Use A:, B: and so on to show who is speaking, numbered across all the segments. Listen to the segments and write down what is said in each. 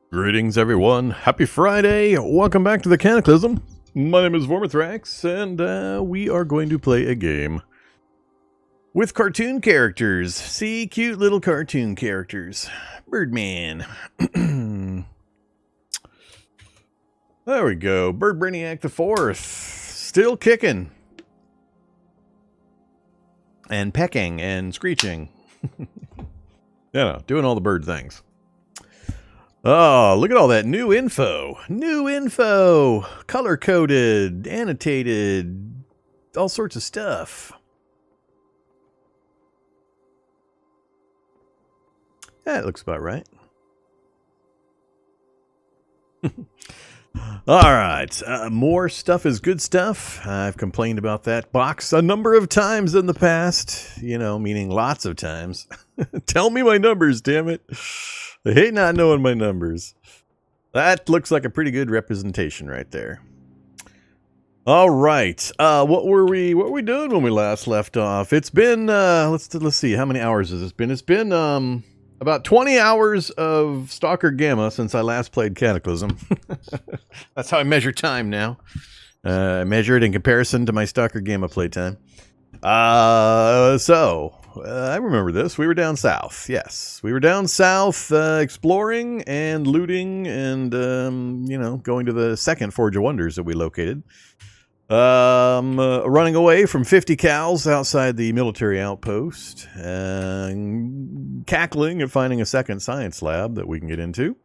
A: Greetings, everyone. Happy Friday. Welcome back to the Cataclysm. My name is Vormithrax, and we are going to play a game with cartoon characters. See, cute little cartoon characters. Birdman. There we go. Bird Brainiac the 4th. Still kicking. And pecking and screeching. Doing all the bird things. Oh, look at all that new info. New info. Color-coded, annotated, all sorts of stuff. That looks about right. All right. More stuff is good stuff. I've complained about that box a number of times in the past. Meaning lots of times. Tell me my numbers, damn it. I hate not knowing my numbers. That looks like a pretty good representation right there. All right. What were we doing when we last left off? It's been let's see, how many hours has this been? It's been about 20 hours of Stalker Gamma since I last played Cataclysm. That's how I measure time now. I measure it in comparison to my Stalker Gamma playtime. I remember this. We were down south. Yes, we were down south exploring and looting and, going to the second Forge of Wonders that we located. Running away from 50 cows outside the military outpost. Cackling and finding a second science lab that we can get into.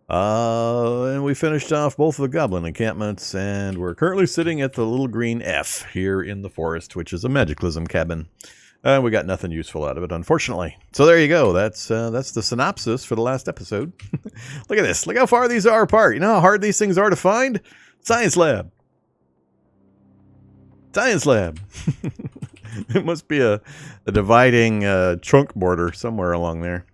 A: And we finished off both of the goblin encampments, and we're currently sitting at the little green F here in the forest, which is a Magiclysm cabin. And we got nothing useful out of it, unfortunately. So there you go. That's the synopsis for the last episode. Look at this. Look how far these are apart. You know how hard these things are to find? Science lab. Science lab. It must be a dividing trunk border somewhere along there.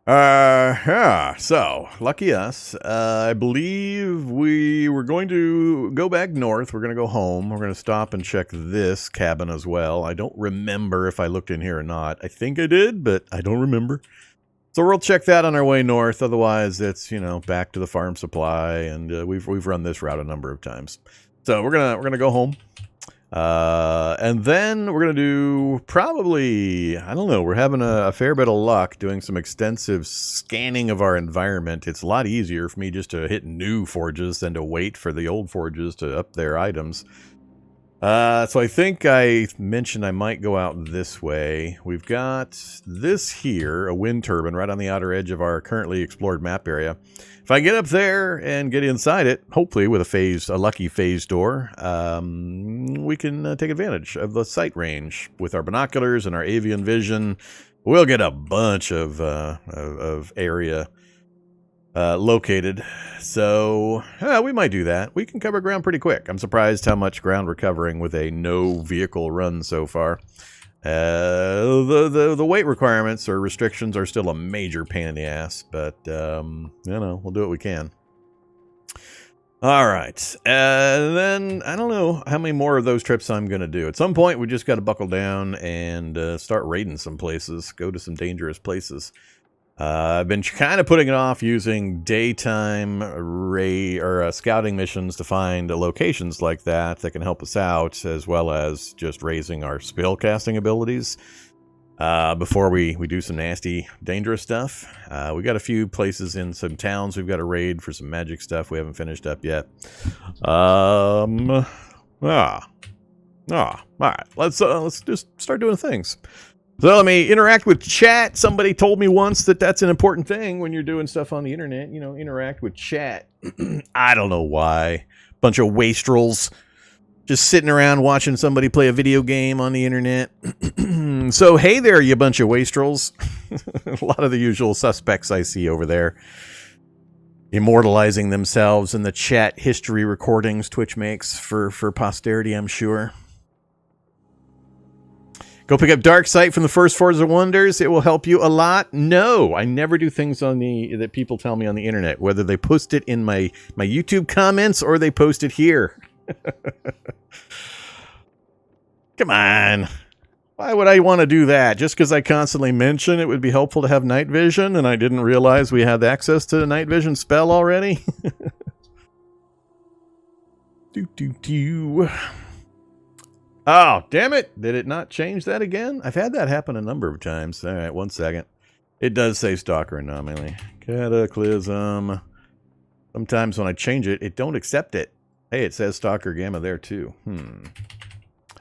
A: So, lucky us. I believe we were going to go back north. We're going to go home. We're going to stop and check this cabin as well. I don't remember if I looked in here or not. I think I did, but I don't remember. So we'll check that on our way north. Otherwise, it's, back to the farm supply, and we've run this route a number of times. So we're gonna go home. And then we're going to do probably, I don't know, we're having a fair bit of luck doing some extensive scanning of our environment. It's a lot easier for me just to hit new forges than to wait for the old forges to up their items. So I think I mentioned I might go out this way. We've got this here, a wind turbine right on the outer edge of our currently explored map area. If I get up there and get inside it, hopefully with a lucky phase door, we can take advantage of the sight range with our binoculars and our avian vision. We'll get a bunch of area located. So we might do that. We can cover ground pretty quick. I'm surprised how much ground we're covering with a no vehicle run so far. The weight requirements or restrictions are still a major pain in the ass, but we'll do what we can. All right, and then I don't know how many more of those trips I'm going to do. At some point, we just got to buckle down and start raiding some places, go to some dangerous places. I've been kind of putting it off using daytime scouting missions to find locations like that can help us out, as well as just raising our spell casting abilities before we do some nasty, dangerous stuff. We got a few places in some towns we've got to raid for some magic stuff we haven't finished up yet. All right, let's just start doing things. So let me interact with chat. Somebody told me once that that's an important thing when you're doing stuff on the internet. Interact with chat. I don't know why. Bunch of wastrels just sitting around watching somebody play a video game on the internet. So hey there, you bunch of wastrels. A lot of the usual suspects I see over there, immortalizing themselves in the chat history recordings Twitch makes for posterity, I'm sure. Go pick up Dark Sight from the first Forge of Wonders. It will help you a lot. No, I never do things that people tell me on the internet, whether they post it in my YouTube comments or they post it here. Come on. Why would I want to do that? Just because I constantly mention it would be helpful to have night vision, and I didn't realize we had access to the night vision spell already? Oh, damn it. Did it not change that again? I've had that happen a number of times. All right, 1 second. It does say Stalker Anomaly. Cataclysm. Sometimes when I change it, it don't accept it. Hey, it says Stalker Gamma there too.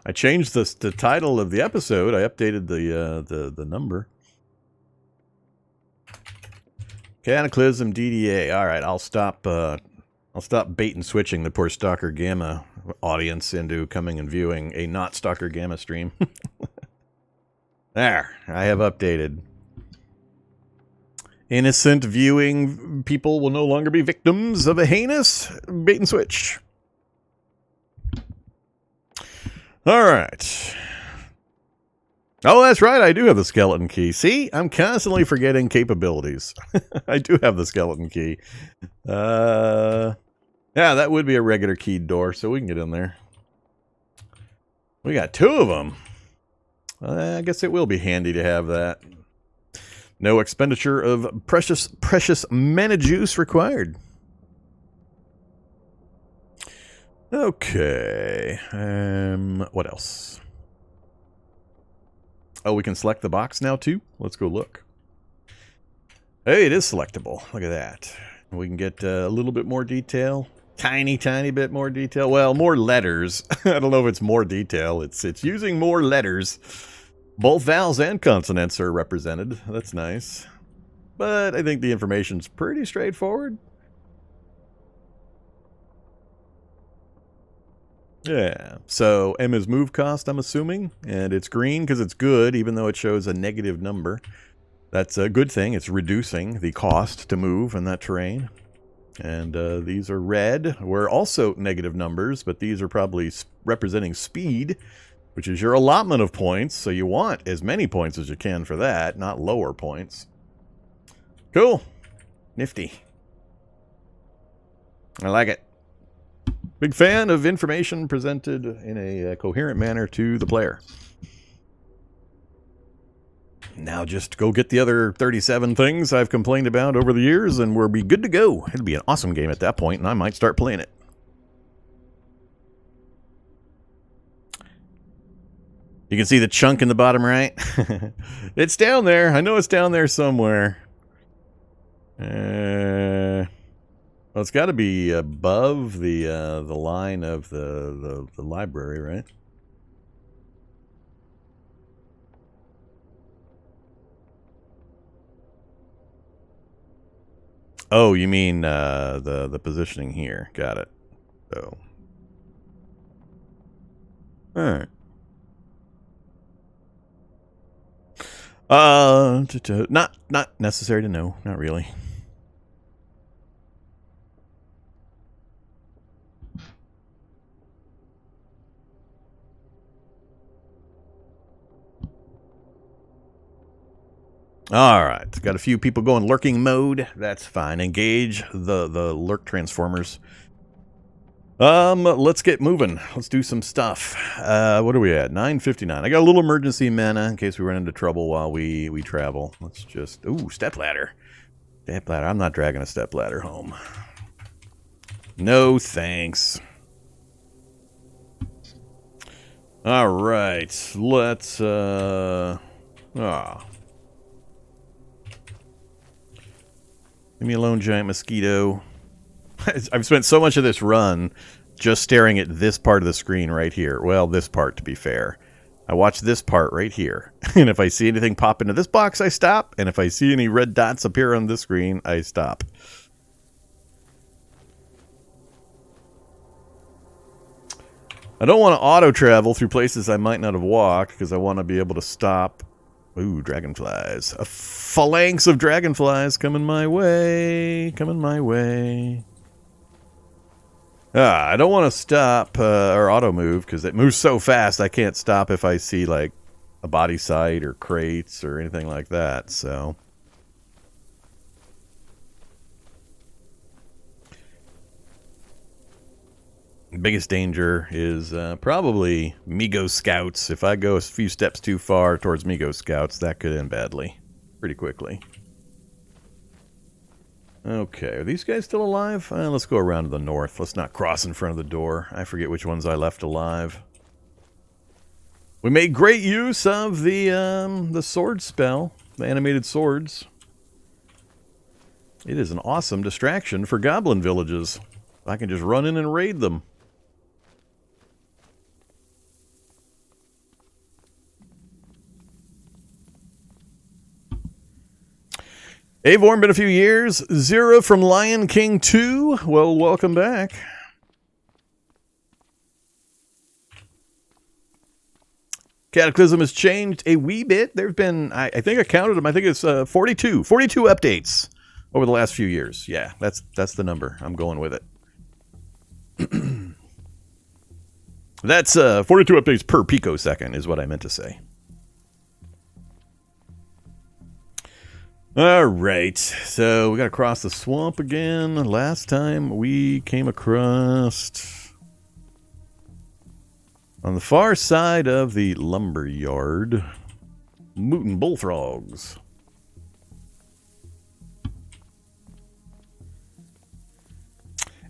A: I changed the title of the episode. I updated the number. Cataclysm DDA. All right, I'll stop bait and switching the poor Stalker Gamma audience into coming and viewing a not Stalker Gamma stream. There, I have updated. Innocent viewing people will no longer be victims of a heinous bait and switch. All right. Oh, that's right. I do have the skeleton key. See, I'm constantly forgetting capabilities. I do have the skeleton key. Yeah, that would be a regular keyed door, so we can get in there. We got 2 of them. I guess it will be handy to have that. No expenditure of precious mana juice required. Okay. What else? Oh, we can select the box now too? Let's go look. Hey, it is selectable. Look at that. We can get a little bit more detail. Tiny bit more detail. Well, more letters. I don't know if it's more detail. It's using more letters. Both vowels and consonants are represented. That's nice. But I think the information's pretty straightforward. Yeah, so M is move cost, I'm assuming, and it's green because it's good, even though it shows a negative number. That's a good thing. It's reducing the cost to move in that terrain. And these are red. We're also negative numbers, but these are probably representing speed, which is your allotment of points, so you want as many points as you can for that, not lower points. Cool. Nifty. I like it. Big fan of information presented in a coherent manner to the player. Now just go get the other 37 things I've complained about over the years, and we'll be good to go. It'll be an awesome game at that point, and I might start playing it. You can see the chunk in the bottom right. It's down there. I know it's down there somewhere. Well, it's got to be above the line of the library, right? Oh, you mean the positioning here? Got it. So, all right. Not necessary to know. Not really. All right, got a few people going lurking mode. That's fine. Engage the lurk transformers. Let's get moving. Let's do some stuff. What are we at? 9:59. I got a little emergency mana in case we run into trouble while we travel. Let's just stepladder. Stepladder. I'm not dragging a stepladder home. No thanks. All right, let's leave me alone, giant mosquito. I've spent so much of this run just staring at this part of the screen right here. Well, this part, to be fair. I watch this part right here. And if I see anything pop into this box, I stop. And if I see any red dots appear on this screen, I stop. I don't want to auto-travel through places I might not have walked because I want to be able to stop. Ooh, dragonflies. A phalanx of dragonflies coming my way. Coming my way. I don't want to stop or auto-move because it moves so fast I can't stop if I see, like, a body site or crates or anything like that, so... Biggest danger is probably Migo Scouts. If I go a few steps too far towards Migo Scouts, that could end badly. Pretty quickly. Okay, are these guys still alive? Let's go around to the north. Let's not cross in front of the door. I forget which ones I left alive. We made great use of the sword spell, the animated swords. It is an awesome distraction for goblin villages. I can just run in and raid them. Hey, Vorm, been a few years. Zero from Lion King 2. Well, welcome back. Cataclysm has changed a wee bit. There's been, I think I counted them. I think it's 42 updates over the last few years. Yeah, that's the number. I'm going with it. That's 42 updates per picosecond is what I meant to say. All right, so we got to cross the swamp again. Last time we came across on the far side of the lumber yard, mutant bullfrogs.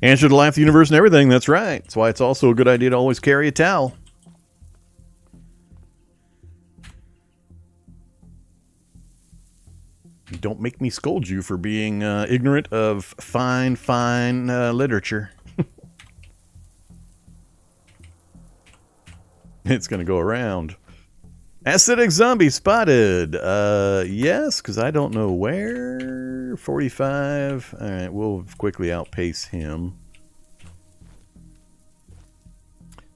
A: Answer to life, the universe, and everything. That's right. That's why it's also a good idea to always carry a towel. Don't make me scold you for being ignorant of fine literature. It's going to go around. Acidic zombie spotted. Yes, because I don't know where. 45. All right, we'll quickly outpace him.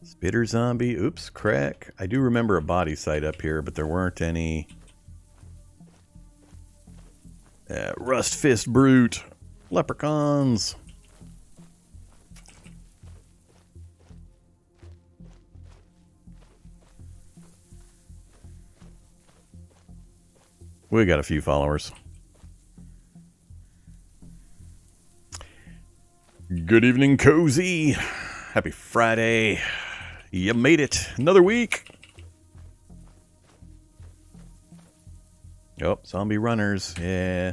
A: Spitter zombie. Oops, crack. I do remember a body site up here, but there weren't any. Rust Fist Brute. Leprechauns. We got a few followers. Good evening, Cozy. Happy Friday. You made it. Another week. Oh, zombie runners. Yeah.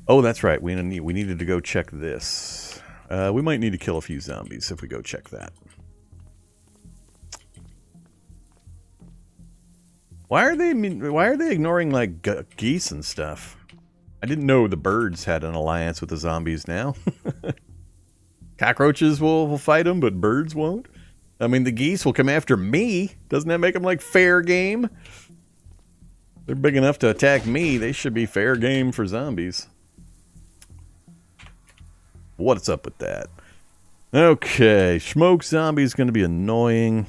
A: Oh, that's right. We needed to go check this. We might need to kill a few zombies if we go check that. Why are they ignoring like geese and stuff? I didn't know the birds had an alliance with the zombies now. Cockroaches will fight them, but birds won't. I mean, the geese will come after me. Doesn't that make them like fair game? They're big enough to attack me. They should be fair game for zombies. What's up with that? Okay, smoke zombie is going to be annoying.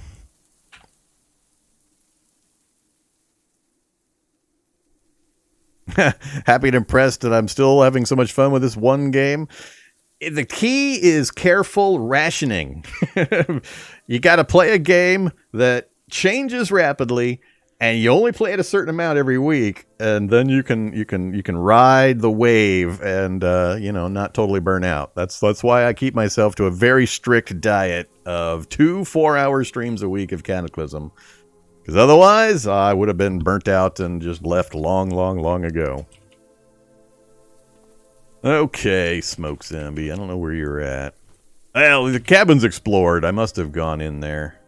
A: Happy and impressed that I'm still having so much fun with this one game. The key is careful rationing. You got to play a game that changes rapidly, and you only play it a certain amount every week, and then you can ride the wave and not totally burn out. That's why I keep myself to a very strict diet of 2 4-hour streams a week of Cataclysm. Because otherwise, I would have been burnt out and just left long ago. Okay, Smoke Zombie. I don't know where you're at. Well, the cabin's explored. I must have gone in there.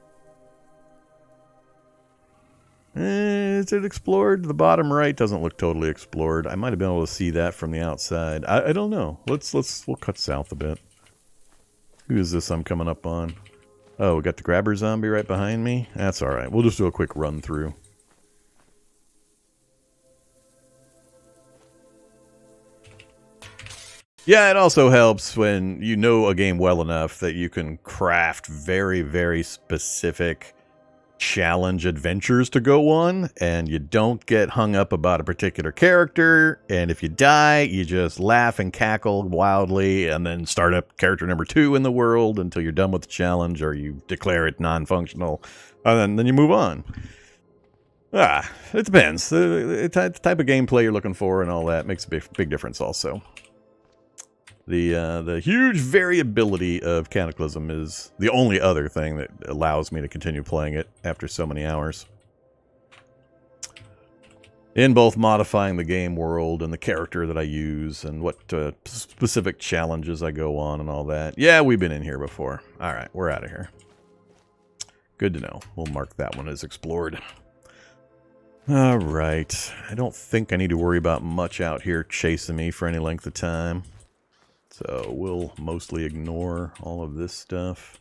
A: Is it explored? The bottom right doesn't look totally explored. I might have been able to see that from the outside. I don't know. We'll cut south a bit. Who is this I'm coming up on? Oh, we got the grabber zombie right behind me? That's alright. We'll just do a quick run through. Yeah, it also helps when you know a game well enough that you can craft very specific challenge adventures to go on, and you don't get hung up about a particular character, and if you die, you just laugh and cackle wildly, and then start up character number 2 in the world until you're done with the challenge, or you declare it non-functional, and then you move on. It depends. The type of gameplay you're looking for and all that makes a big difference also. The huge variability of Cataclysm is the only other thing that allows me to continue playing it after so many hours. In both modifying the game world and the character that I use and what specific challenges I go on and all that. Yeah, we've been in here before. Alright, we're out of here. Good to know. We'll mark that one as explored. Alright. I don't think I need to worry about much out here chasing me for any length of time. So we'll mostly ignore all of this stuff.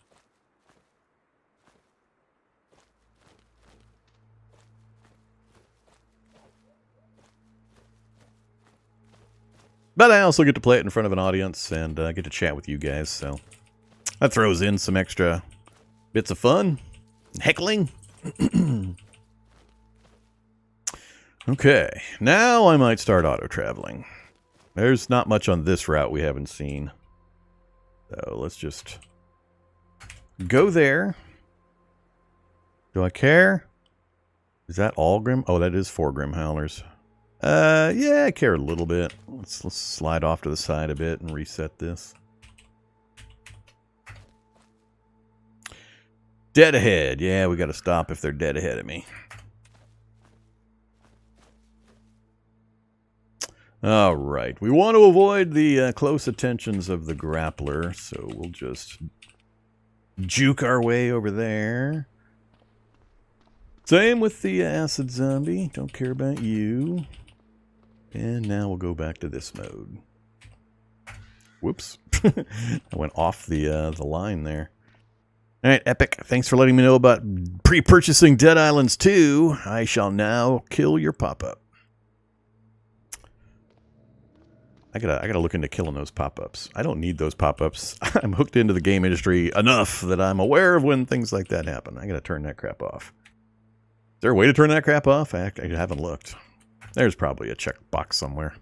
A: But I also get to play it in front of an audience and get to chat with you guys, so that throws in some extra bits of fun. Heckling. Okay, now I might start auto-traveling. There's not much on this route we haven't seen. So let's just go there. Do I care? Is that all Grim? Oh, that is 4 Grim Howlers. Yeah, I care a little bit. Let's slide off to the side a bit and reset this. Dead ahead. Yeah, we got to stop if they're dead ahead of me. All right. We want to avoid the close attentions of the grappler, so we'll just juke our way over there. Same with the acid zombie. Don't care about you. And now we'll go back to this mode. Whoops. I went off the line there. All right, Epic. Thanks for letting me know about pre-purchasing Dead Islands 2. I shall now kill your pop-up. I gotta look into killing those pop-ups. I don't need those pop-ups. I'm hooked into the game industry enough that I'm aware of when things like that happen. I gotta turn that crap off. Is there a way to turn that crap off? I haven't looked. There's probably a checkbox somewhere.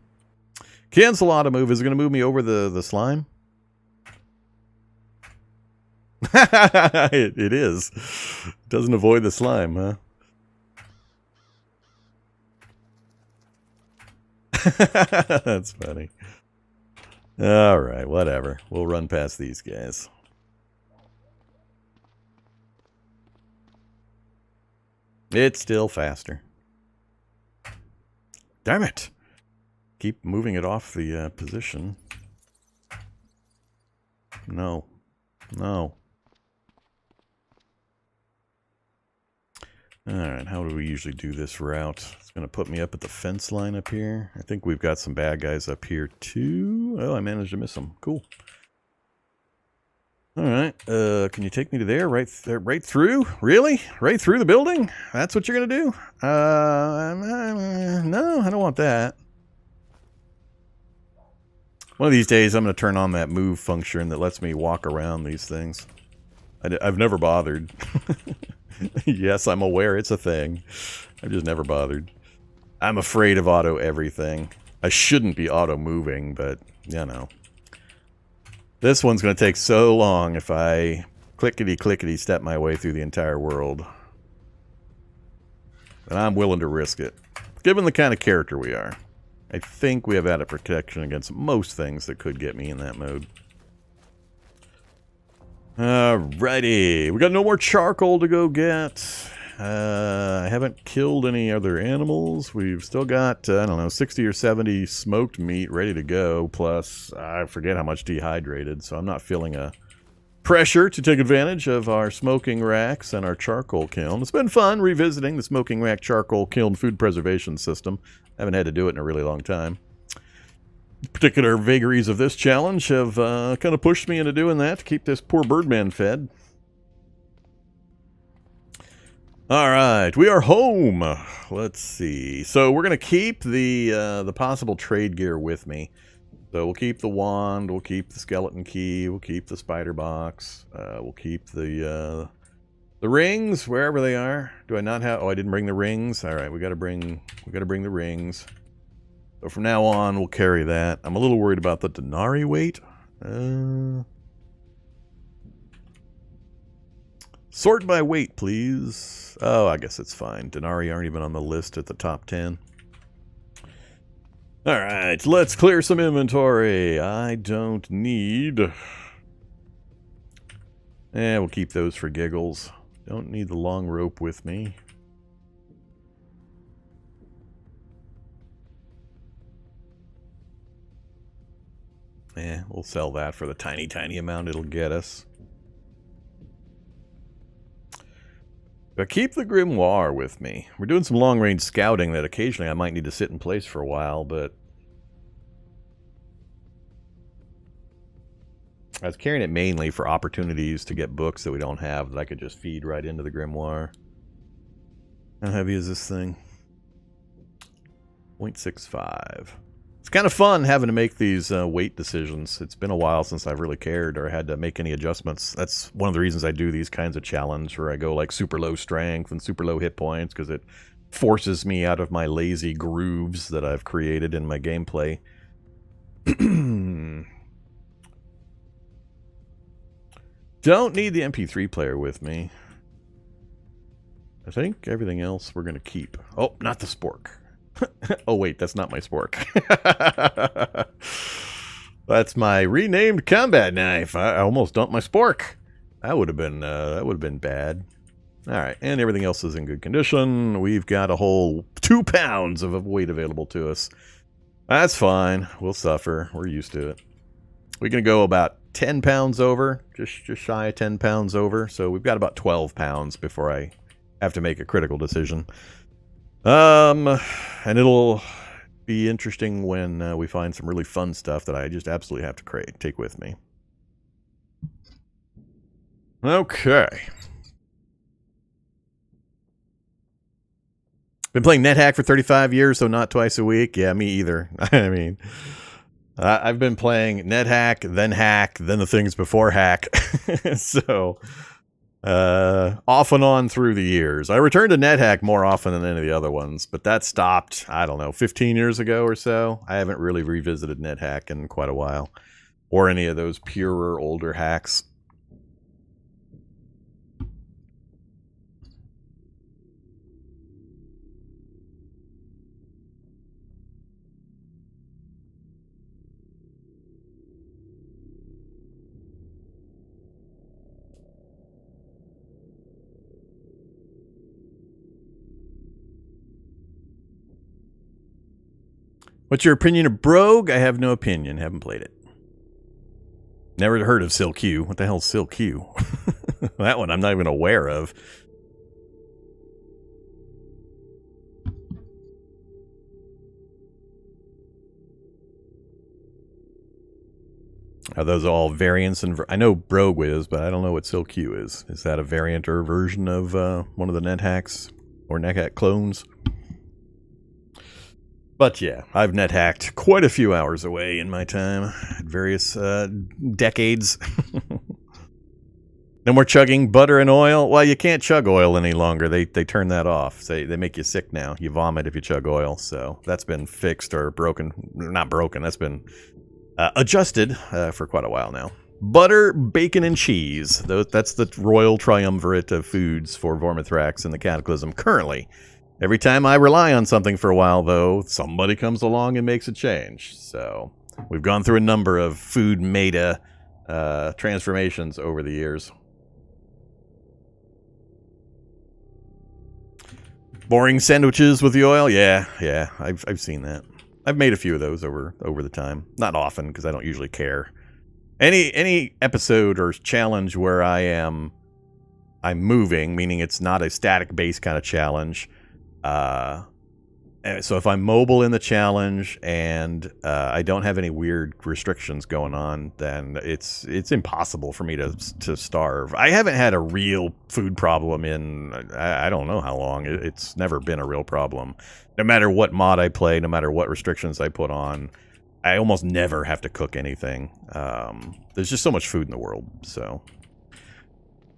A: Cancel auto move. Is it going to move me over the slime? It is. It doesn't avoid the slime, huh? That's funny. All right, whatever. We'll run past these guys. It's still faster. Damn it! Keep moving it off the position. No. No. Alright, how do we usually do this route? It's going to put me up at the fence line up here. I think we've got some bad guys up here too. Oh, I managed to miss them. Cool. Alright, can you take me to there? Right through? Really? Right through the building? That's what you're going to do? No, I don't want that. One of these days, I'm going to turn on that move function that lets me walk around these things. I've never bothered. Yes, I'm aware it's a thing. I've just never bothered. I'm afraid of auto everything. I shouldn't be auto moving, but, you know. This one's going to take so long if I clickety-clickety step my way through the entire world. And I'm willing to risk it. Given the kind of character we are. I think we have added protection against most things that could get me in that mode. Alrighty. We got no more charcoal to go get. I haven't killed any other animals. We've still got, I don't know, 60 or 70 smoked meat ready to go. Plus, I forget how much dehydrated, so I'm not feeling a pressure to take advantage of our smoking racks and our charcoal kiln. It's been fun revisiting the smoking rack charcoal kiln food preservation system. I haven't had to do it in a really long time. Particular vagaries of this challenge have kind of pushed me into doing that to keep this poor birdman fed. Alright, we are home. Let's see. So we're going to keep the possible trade gear with me. So we'll keep the wand, we'll keep the skeleton key, we'll keep the spider box, we'll keep the rings, wherever they are. Do I not have... Oh, I didn't bring the rings. Alright, we gotta bring the rings. So from now on, we'll carry that. I'm a little worried about the denarii weight. Sort by weight, please. Oh, I guess it's fine. Denarii aren't even on the list at the top 10. All right, let's clear some inventory. I don't need... we'll keep those for giggles. Don't need the long rope with me. We'll sell that for the tiny, tiny amount it'll get us. But keep the grimoire with me. We're doing some long-range scouting that occasionally I might need to sit in place for a while, but... I was carrying it mainly for opportunities to get books that we don't have that I could just feed right into the grimoire. How heavy is this thing? 0.65. It's kind of fun having to make these weight decisions. It's been a while since I've really cared or had to make any adjustments. That's one of the reasons I do these kinds of challenges where I go like super low strength and super low hit points, because it forces me out of my lazy grooves that I've created in my gameplay. Don't need the MP3 player with me. I think everything else we're going to keep. Oh, not the spork. Oh, wait, that's not my spork. That's my renamed combat knife. I almost dumped my spork. That would have been bad. All right, and everything else is in good condition. We've got a whole 2 pounds of weight available to us. That's fine. We'll suffer. We're used to it. We're going to go about 10 pounds over, just shy of 10 pounds over. So we've got about 12 pounds before I have to make a critical decision. And it'll be interesting when we find some really fun stuff that I just absolutely have to take with me. Okay. Been playing NetHack for 35 years, so not twice a week. Yeah, me either. I mean, I've been playing NetHack, then the things before hack. So... off and on through the years. I returned to NetHack more often than any of the other ones, but that stopped, I don't know, 15 years ago or so. I haven't really revisited NetHack in quite a while, or any of those purer, older hacks. What's your opinion of Brogue? I have no opinion. Haven't played it. Never heard of Sil Q. What the hell is Sil Q? That one I'm not even aware of. Are those all variants? And I know Brogue is, but I don't know what Sil Q is. Is that a variant or version of one of the NetHacks or NetHack clones? But yeah, I've NetHacked quite a few hours away in my time, at various decades. No more chugging butter and oil. Well, you can't chug oil any longer. They turn that off. They make you sick now. You vomit if you chug oil. So that's been fixed or broken. Not broken. That's been adjusted for quite a while now. Butter, bacon, and cheese. That's the royal triumvirate of foods for Vormithrax and the Cataclysm currently. Every time I rely on something for a while, though, somebody comes along and makes a change. So we've gone through a number of food meta transformations over the years. Boring sandwiches with the oil? Yeah, I've seen that. I've made a few of those over the time. Not often, because I don't usually care. Any episode or challenge where I'm moving, meaning it's not a static-based kind of challenge. So if I'm mobile in the challenge and I don't have any weird restrictions going on, then it's impossible for me to starve. I haven't had a real food problem in I don't know how long. It's never been a real problem. No matter what mod I play, no matter what restrictions I put on, I almost never have to cook anything. There's just so much food in the world, so...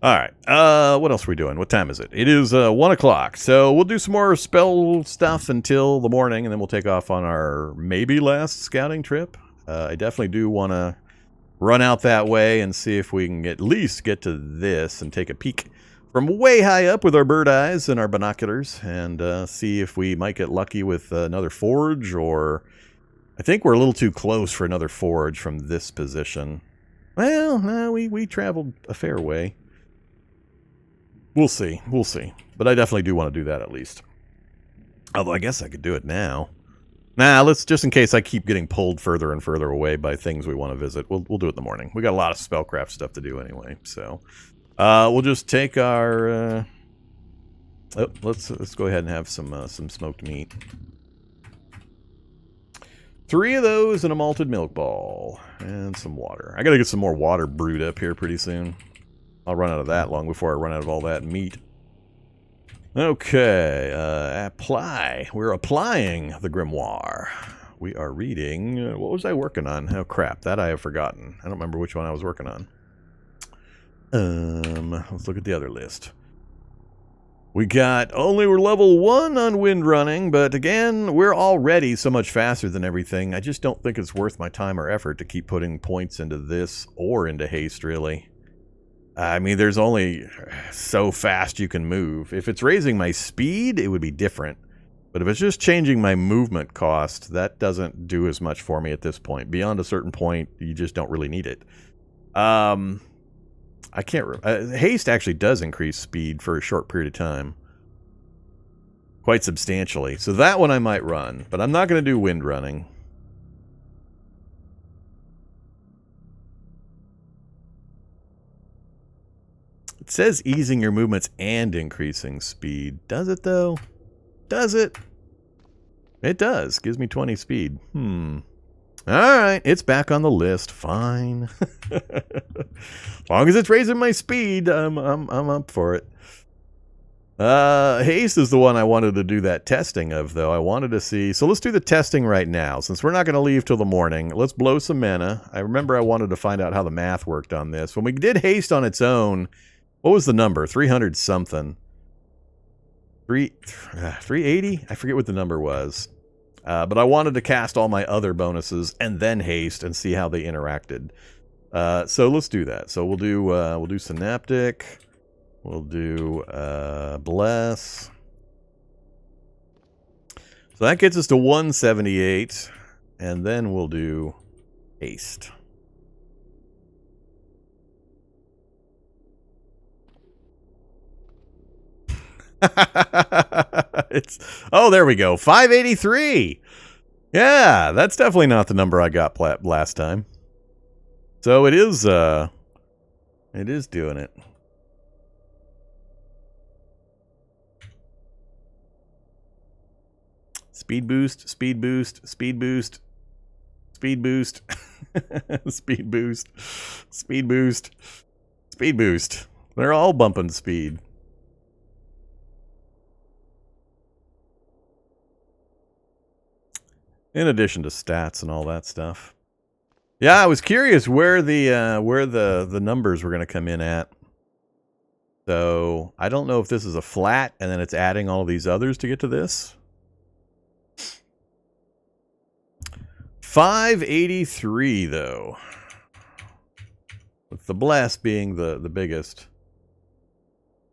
A: Alright, what else are we doing? What time is it? It is 1 o'clock, so we'll do some more spell stuff until the morning, and then we'll take off on our maybe last scouting trip. I definitely do want to run out that way and see if we can at least get to this and take a peek from way high up with our bird eyes and our binoculars, and see if we might get lucky with another forge or I think we're a little too close for another forge from this position. Well, no, we traveled a fair way. We'll see. We'll see. But I definitely do want to do that at least. Although I guess I could do it now. Nah, let's, just in case I keep getting pulled further and further away by things we want to visit, we'll do it in the morning. We got a lot of spellcraft stuff to do anyway, so we'll just take our let's go ahead and have some smoked meat. 3 of those and a malted milk ball and some water. I got to get some more water brewed up here pretty soon. I'll run out of that long before I run out of all that meat. Okay, apply. We're applying the grimoire. We are reading... what was I working on? Oh, crap. That I have forgotten. I don't remember which one I was working on. Let's look at the other list. We got... we're level 1 on wind running, but again, we're already so much faster than everything. I just don't think it's worth my time or effort to keep putting points into this or into haste, really. I mean, there's only so fast you can move. If it's raising my speed, it would be different. But if it's just changing my movement cost, that doesn't do as much for me at this point. Beyond a certain point, you just don't really need it. I can't... haste actually does increase speed for a short period of time. Quite substantially. So that one I might run. But I'm not going to do wind running. It says easing your movements and increasing speed. Does it, though? Does it? It does. Gives me 20 speed. Alright, it's back on the list. Fine. As long as it's raising my speed, I'm up for it. Haste is the one I wanted to do that testing of, though. I wanted to see... So let's do the testing right now. Since we're not going to leave till the morning, let's blow some mana. I remember I wanted to find out how the math worked on this. When we did haste on its own... What was the number? 300 something. 380? I forget what the number was. But I wanted to cast all my other bonuses and then haste and see how they interacted. So let's do that. So we'll do Synaptic. We'll do Bless. So that gets us to 178. And then we'll do Haste. Oh, there we go. 583. Yeah, that's definitely not the number I got last time. So it is doing it. Speed boost, speed boost, speed boost, speed boost, speed boost, speed boost, speed boost. They're all bumping speed. In addition to stats and all that stuff. Yeah, I was curious where the numbers were going to come in at. So I don't know if this is a flat and then it's adding all these others to get to this. 583 though. With the blast being the biggest.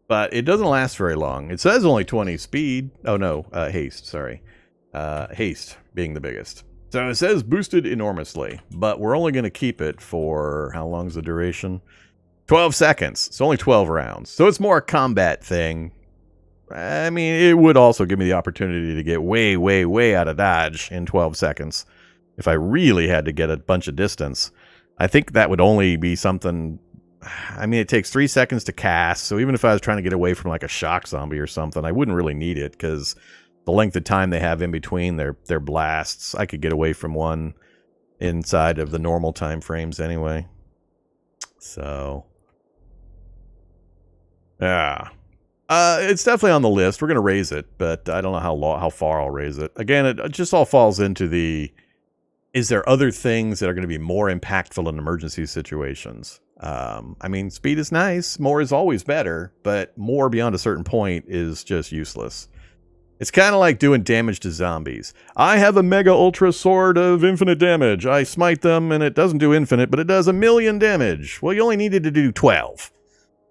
A: But it doesn't last very long. It says only 20 speed. Oh no, haste, sorry. Haste being the biggest. So it says boosted enormously, but we're only going to keep it for, how long is the duration? 12 seconds. It's only 12 rounds. So it's more a combat thing. I mean, it would also give me the opportunity to get way, way, way out of dodge in 12 seconds. If I really had to get a bunch of distance. I think that would only be something... I mean, it takes 3 seconds to cast, so even if I was trying to get away from like a shock zombie or something, I wouldn't really need it, because the length of time they have in between their blasts, I could get away from one inside of the normal time frames anyway. So, yeah. It's definitely on the list. We're going to raise it, but I don't know how far I'll raise it. Again, it just all falls into the, is there other things that are going to be more impactful in emergency situations? I mean, speed is nice. More is always better, but more beyond a certain point is just useless. It's kind of like doing damage to zombies. I have a Mega Ultra Sword of infinite damage. I smite them, and it doesn't do infinite, but it does 1,000,000 damage. Well, you only needed to do 12.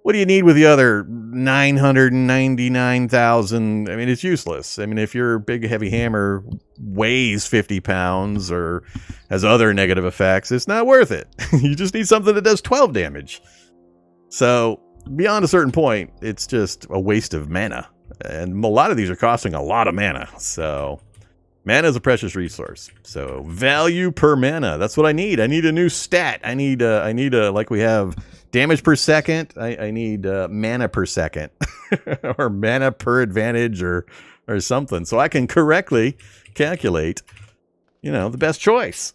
A: what do you need with the other 999,000? I mean, it's useless. I mean, if your big heavy hammer weighs 50 pounds or has other negative effects, it's not worth it. You just need something that does 12 damage. So beyond a certain point, it's just a waste of mana. And a lot of these are costing a lot of mana. So mana is a precious resource. So value per mana. That's what I need. I need a new stat. I need like we have damage per second. I need mana per second or mana per advantage or something. So I can correctly calculate, the best choice.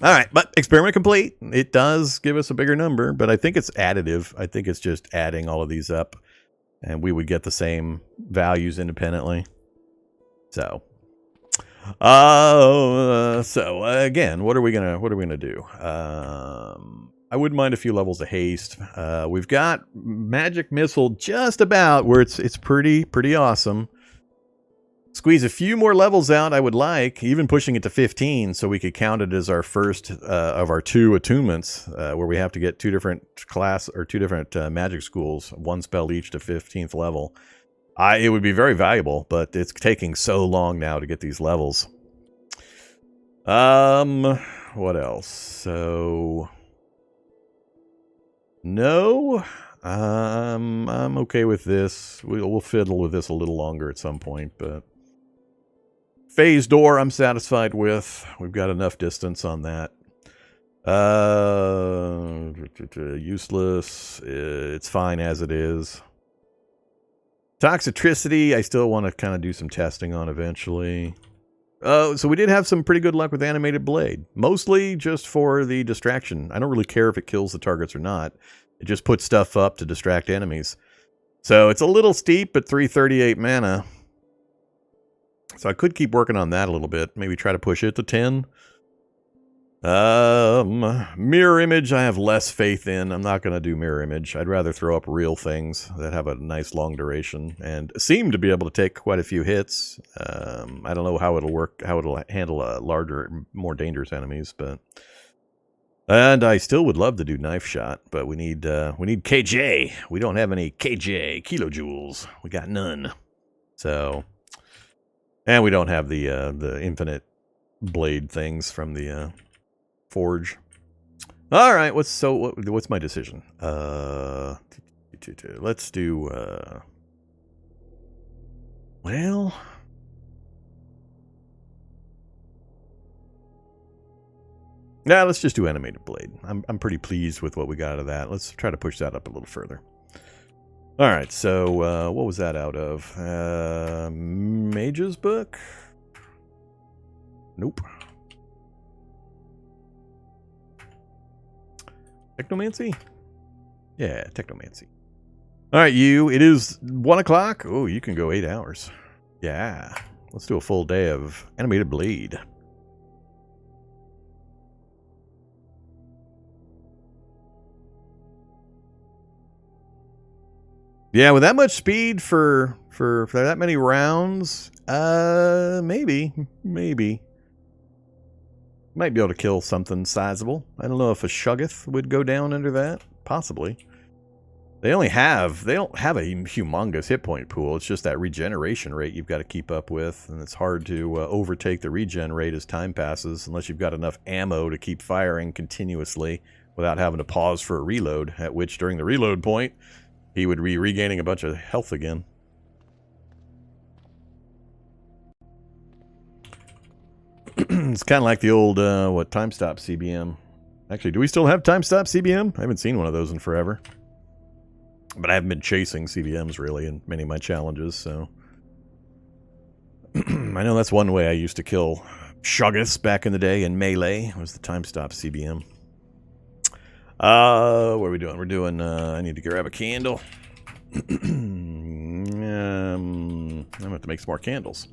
A: All right, but experiment complete. It does give us a bigger number, but I think it's additive. I think it's just adding all of these up and we would get the same values independently. So, again, what are we gonna do? I wouldn't mind a few levels of haste. We've got magic missile just about where it's pretty awesome. Squeeze a few more levels out. I would like even pushing it to 15, so we could count it as our first of our 2 attunements, where we have to get 2 different magic schools, 1 spell each to 15th level. It would be very valuable, but it's taking so long now to get these levels. What else? So, no, I'm okay with this. We'll fiddle with this a little longer at some point, but phase door I'm satisfied with. We've got enough distance on that. Useless. It's fine as it is. Toxicity, I still want to kind of do some testing on eventually. So we did have some pretty good luck with Animated Blade. Mostly just for the distraction. I don't really care if it kills the targets or not. It just puts stuff up to distract enemies. So it's a little steep at 338 mana. So I could keep working on that a little bit. Maybe try to push it to 10. Mirror image I have less faith in. I'm not going to do mirror image. I'd rather throw up real things that have a nice long duration and seem to be able to take quite a few hits. I don't know how it'll work, how it'll handle larger, more dangerous enemies, but and I still would love to do knife shot, but we need KJ. We don't have any KJ kilojoules. We got none. So, and we don't have the infinite blade things from the forge. All right, what's my decision? Let's do well, yeah, let's just do animated blade. I'm pretty pleased with what we got out of that. Let's try to push that up a little further. All right, so what was that out of? Mage's book? Nope. Technomancy? Yeah, Technomancy. All right, it is 1 o'clock. Oh, you can go 8 hours. Yeah, let's do a full day of animated blade. Yeah, with that much speed for that many rounds, maybe. Might be able to kill something sizable. I don't know if a Shuggoth would go down under that. Possibly. They don't have a humongous hit point pool. It's just that regeneration rate you've got to keep up with, and it's hard to overtake the regen rate as time passes unless you've got enough ammo to keep firing continuously without having to pause for a reload, at which during the reload point he would be regaining a bunch of health again. It's kind of like the old, time stop CBM. Actually, do we still have time stop CBM? I haven't seen one of those in forever. But I haven't been chasing CBMs, really, in many of my challenges, so... I know that's one way I used to kill Shuggoths back in the day in Melee, was the time stop CBM. What are we doing? We're doing, I need to grab a candle. I'm going to have to make some more candles.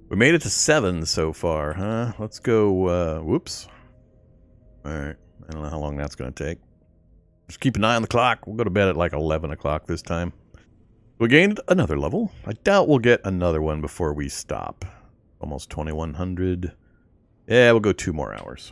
A: We made it to 7 so far, huh? Let's go, whoops. Alright, I don't know how long that's going to take. Just keep an eye on the clock. We'll go to bed at like 11 o'clock this time. We gained another level. I doubt we'll get another one before we stop. Almost 2100. Yeah, we'll go 2 more hours.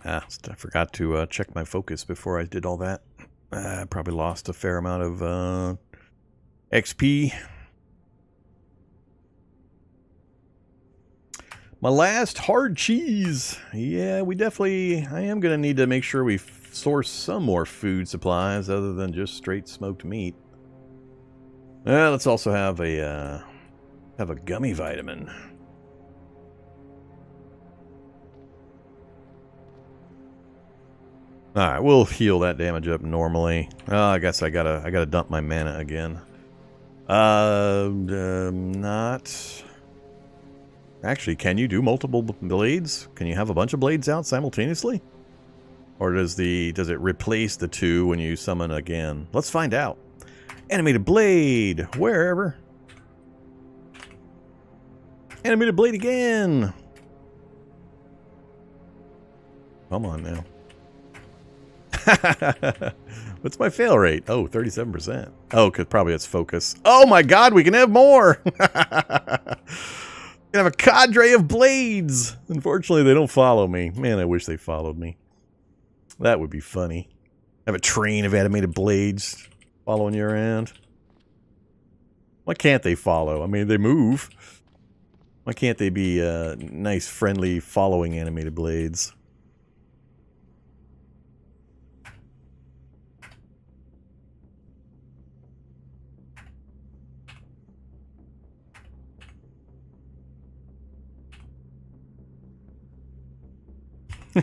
A: I forgot to check my focus before I did all that. I probably lost a fair amount of XP. My last hard cheese. Yeah, I am going to need to make sure we source some more food supplies other than just straight smoked meat. Let's also have a gummy vitamin. Alright, we'll heal that damage up normally. I guess I gotta dump my mana again. Not... Actually, can you do multiple blades? Can you have a bunch of blades out simultaneously? Or does it replace the 2 when you summon again? Let's find out. Animated blade! Wherever. Animated blade again! Come on now. What's my fail rate? Oh, 37%. Oh, because probably it's focus. Oh my god, we can have more! We can have a cadre of blades! Unfortunately, they don't follow me. Man, I wish they followed me. That would be funny. Have a train of animated blades following you around. Why can't they follow? I mean, they move. Why can't they be nice, friendly, following animated blades?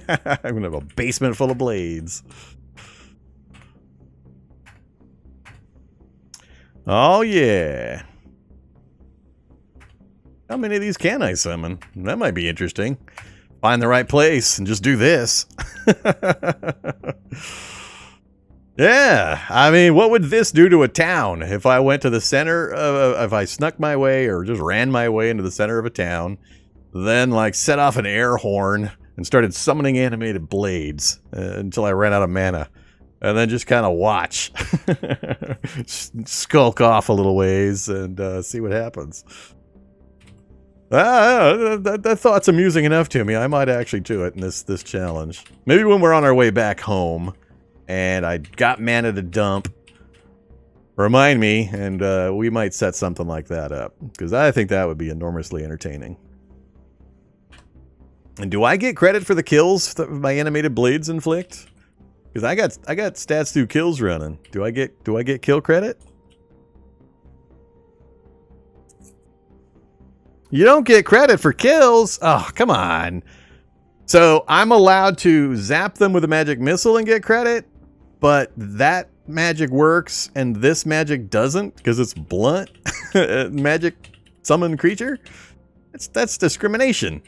A: I'm gonna have a basement full of blades. Oh yeah. How many of these can I summon? That might be interesting. Find the right place and just do this. Yeah, I mean, what would this do to a town if I went to the center of, if I snuck my way or just ran my way into the center of a town, then like set off an air horn and started summoning animated blades until I ran out of mana. And then just kind of watch. Skulk off a little ways and see what happens. That thought's amusing enough to me. I might actually do it in this challenge. Maybe when we're on our way back home and I got mana to dump, remind me, and we might set something like that up. Because I think that would be enormously entertaining. And do I get credit for the kills that my animated blades inflict? Because I got stats through kills running. Do I get kill credit? You don't get credit for kills. Oh, come on. So I'm allowed to zap them with a magic missile and get credit, but that magic works and this magic doesn't because it's blunt magic summon creature. That's discrimination.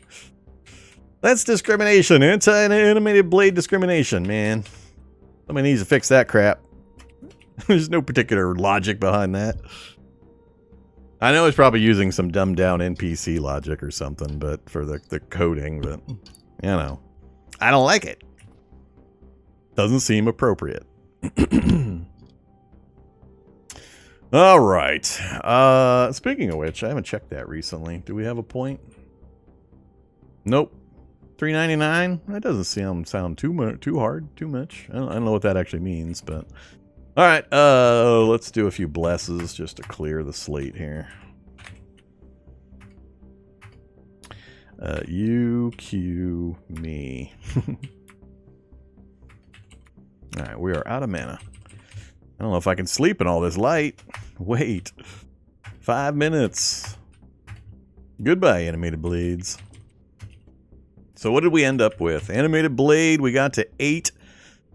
A: That's discrimination. Anti-animated blade discrimination, man. Somebody needs to fix that crap. There's no particular logic behind that. I know it's probably using some dumbed down NPC logic or something, but for the coding, but you know, I don't like it. Doesn't seem appropriate. All right. Speaking of which, I haven't checked that recently. Do we have a point? Nope. $3.99? That doesn't sound too hard, too much. I don't know what that actually means, but all right. Let's do a few blesses just to clear the slate here. You cue me. All right, we are out of mana. I don't know if I can sleep in all this light. Wait. 5 minutes. Goodbye, animated blades. So what did we end up with? Animated blade, we got to 8.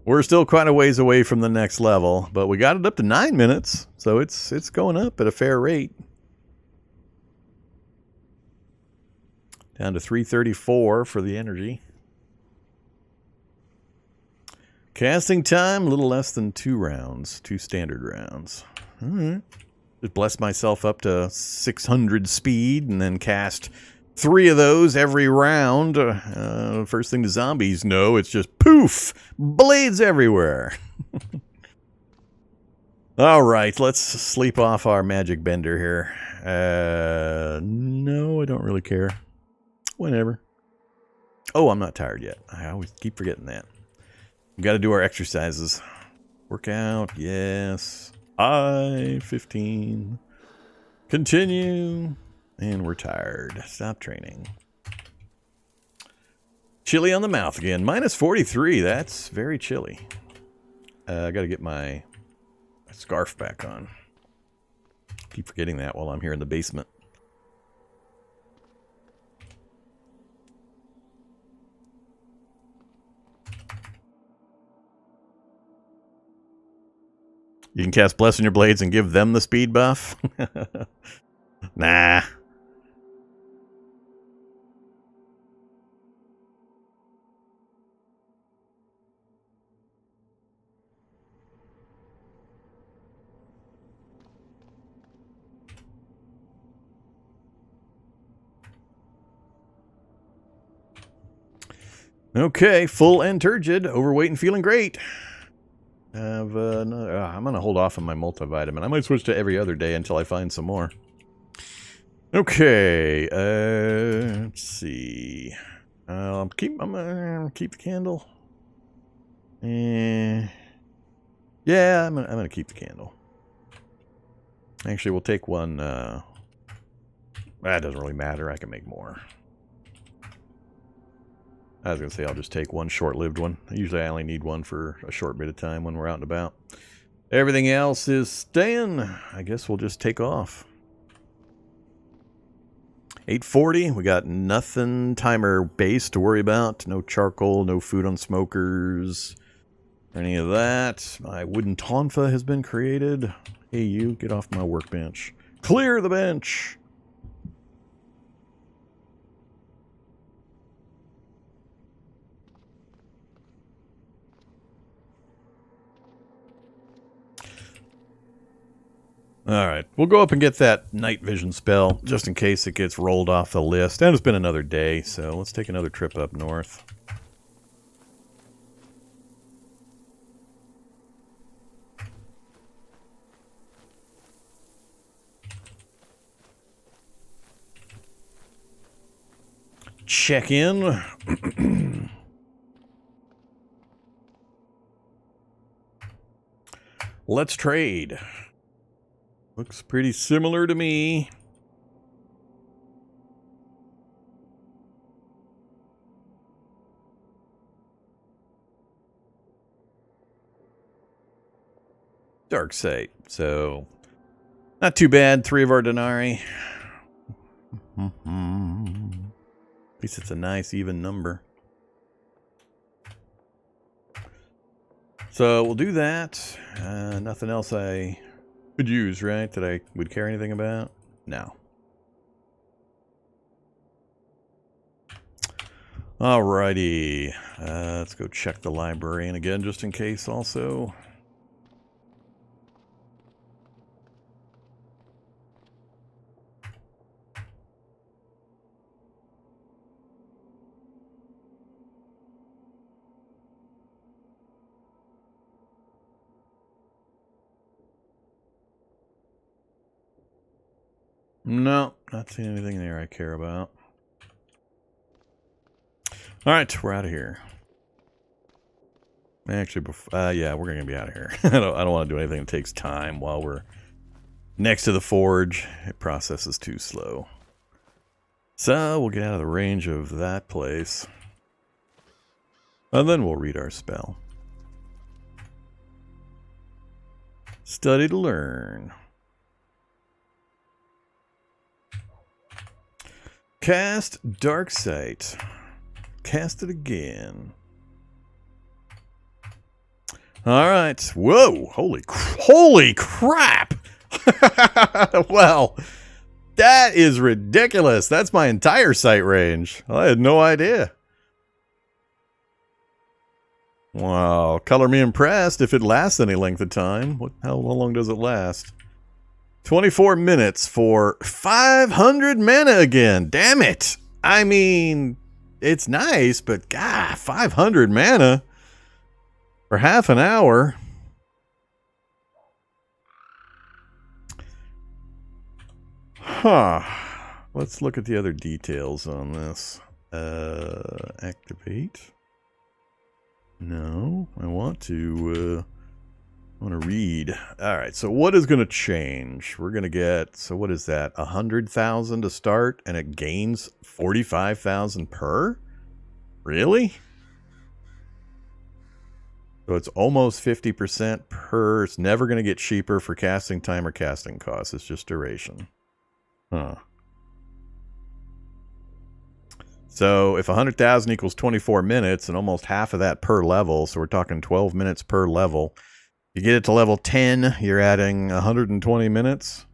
A: We're still quite a ways away from the next level, but we got it up to 9 minutes, so it's going up at a fair rate. Down to 334 for the energy. Casting time, a little less than 2 rounds. 2 standard rounds. All right. Just bless myself up to 600 speed and then cast 3 of those every round. First thing the zombies know, it's just poof! Blades everywhere. All right, let's sleep off our magic bender here. No, I don't really care. Whenever. Oh, I'm not tired yet. I always keep forgetting that. We got to do our exercises. Workout, yes. 15. Continue. And we're tired. Stop training. Chilly on the mouth again. Minus 43. That's very chilly. I got to get my scarf back on. Keep forgetting that while I'm here in the basement. You can cast Bless on your blades and give them the speed buff? Nah. Okay, full and turgid, overweight and feeling great. I'm going to hold off on my multivitamin. I might switch to every other day until I find some more. Okay, let's see. I'm gonna keep the candle. Yeah, I'm gonna keep the candle. Actually, we'll take one. That doesn't really matter. I can make more. I was gonna say I'll just take one short-lived one. Usually, I only need one for a short bit of time when we're out and about. Everything else is staying. I guess we'll just take off. 8:40, we got nothing timer-based to worry about. No charcoal, no food on smokers, any of that. My wooden tonfa has been created. Hey, you, get off my workbench. Clear the bench! Alright, we'll go up and get that night vision spell, just in case it gets rolled off the list. And it's been another day, so let's take another trip up north. Check in. Let's trade. Looks pretty similar to me. Dark Sight. So, not too bad. 3 of our denarii. At least it's a nice even number. So we'll do that. Nothing else I would use, right? That I would care anything about? No. Alrighty. Let's go check the librarian again, just in case also. No, not seeing anything there I care about. Alright, we're out of here. Actually, yeah, we're going to be out of here. I don't want to do anything that takes time while we're next to the forge. It processes too slow. So, we'll get out of the range of that place. And then we'll read our spell. Study to learn. Cast Dark Sight. Cast it again. Alright. Whoa! Holy crap! Well, that is ridiculous. That's my entire sight range. I had no idea. Wow. Color me impressed if it lasts any length of time. How long does it last? 24 minutes for 500 mana again. Damn it. I mean, it's nice, but God, 500 mana for half an hour. Huh. Let's look at the other details on this. Activate. No, I want to read. All right, so what is going to change? We're going to get, so what is that? 100,000 to start, and it gains 45,000 per? Really? So it's almost 50% per. It's never going to get cheaper for casting time or casting costs. It's just duration. Huh. So if 100,000 equals 24 minutes and almost half of that per level, so we're talking 12 minutes per level. You get it to level 10, you're adding 120 minutes,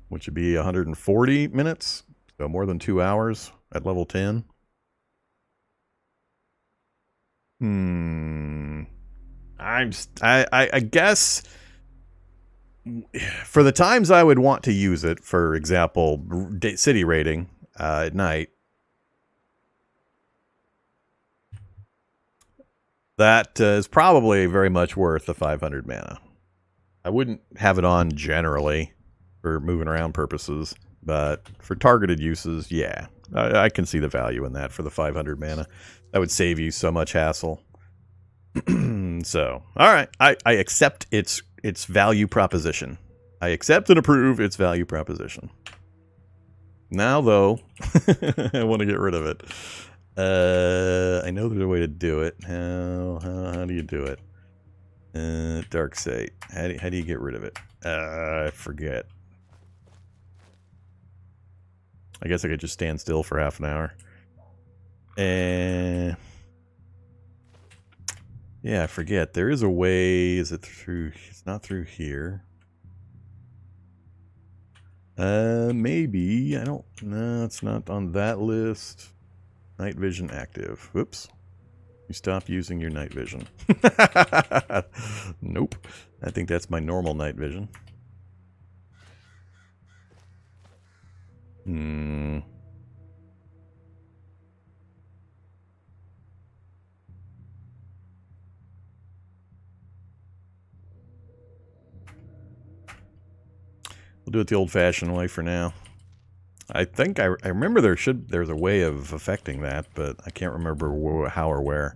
A: which would be 140 minutes. So more than 2 hours at level 10. I guess for the times I would want to use it, for example, city raiding at night, that is probably very much worth the 500 mana. I wouldn't have it on generally for moving around purposes, but for targeted uses, yeah. I can see the value in that for the 500 mana. That would save you so much hassle. So, all right. I accept its value proposition. I accept and approve its value proposition. Now, though, I want to get rid of it. I know there's a way to do it. How do you do it? Dark Sight. How do you get rid of it? I forget. I guess I could just stand still for half an hour. Yeah, I forget. There is a way. Is it through? It's not through here. Maybe. I don't. No, it's not on that list. Night vision active. Whoops. You stop using your night vision. Nope. I think that's my normal night vision. We'll do it the old-fashioned way for now. I think I remember there's a way of affecting that, but I can't remember how or where.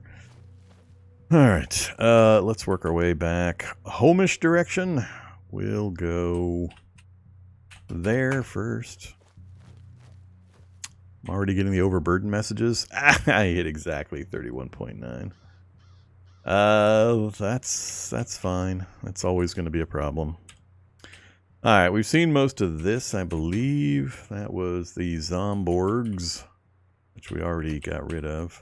A: All right, let's work our way back. Home-ish direction. We'll go there first. I'm already getting the overburden messages. I hit exactly 31.9. That's fine. That's always going to be a problem. All right, we've seen most of this, I believe. That was the Zomborgs, which we already got rid of.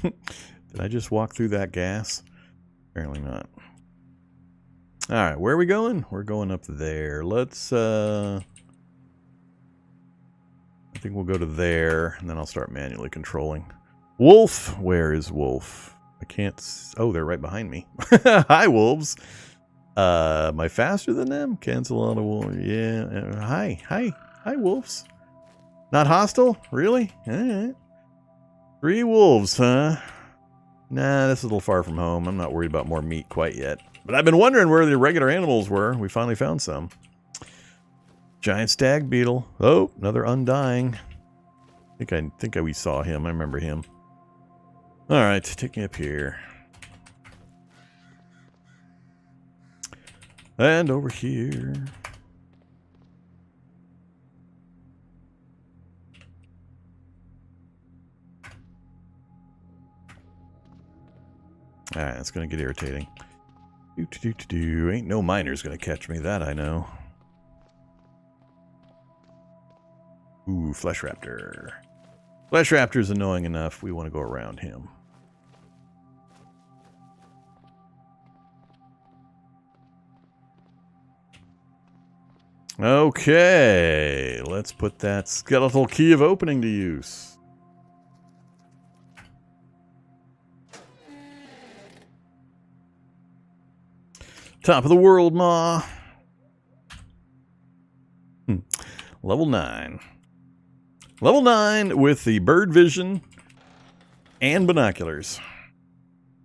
A: Did I just walk through that gas? Apparently not. All right, where are we going? We're going up there. Let's, I think we'll go to there, and then I'll start manually controlling. Wolf! Where is Wolf? I can't... Oh, they're right behind me. Hi, wolves! Am I faster than them? Cancel on a wolf. Yeah. Hi, wolves. Not hostile? Really? Alright. 3 wolves, huh? Nah, this is a little far from home. I'm not worried about more meat quite yet. But I've been wondering where the regular animals were. We finally found some. Giant stag beetle. Oh, another undying. I think we saw him. I remember him. All right, take me up here. And over here. All right, that's going to get irritating. Ain't no miner's going to catch me, that I know. Ooh, Flesh Raptor. Flesh Raptor's annoying enough. We want to go around him. Okay, let's put that skeletal key of opening to use. Top of the world, Ma. Level 9. Level 9 with the bird vision and binoculars.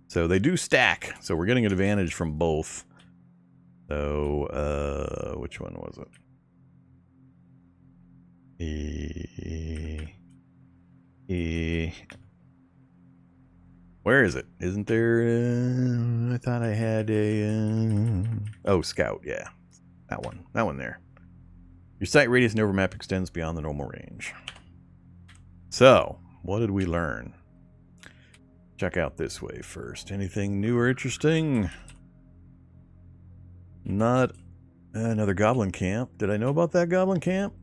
A: So they do stack. So we're getting an advantage from both. So, which one was it? Where is it? Isn't there... I thought I had a... oh, Scout, yeah. That one. That one there. Your sight radius and overmap extends beyond the normal range. So, what did we learn? Check out this way first. Anything new or interesting? Not another goblin camp. Did I know about that goblin camp?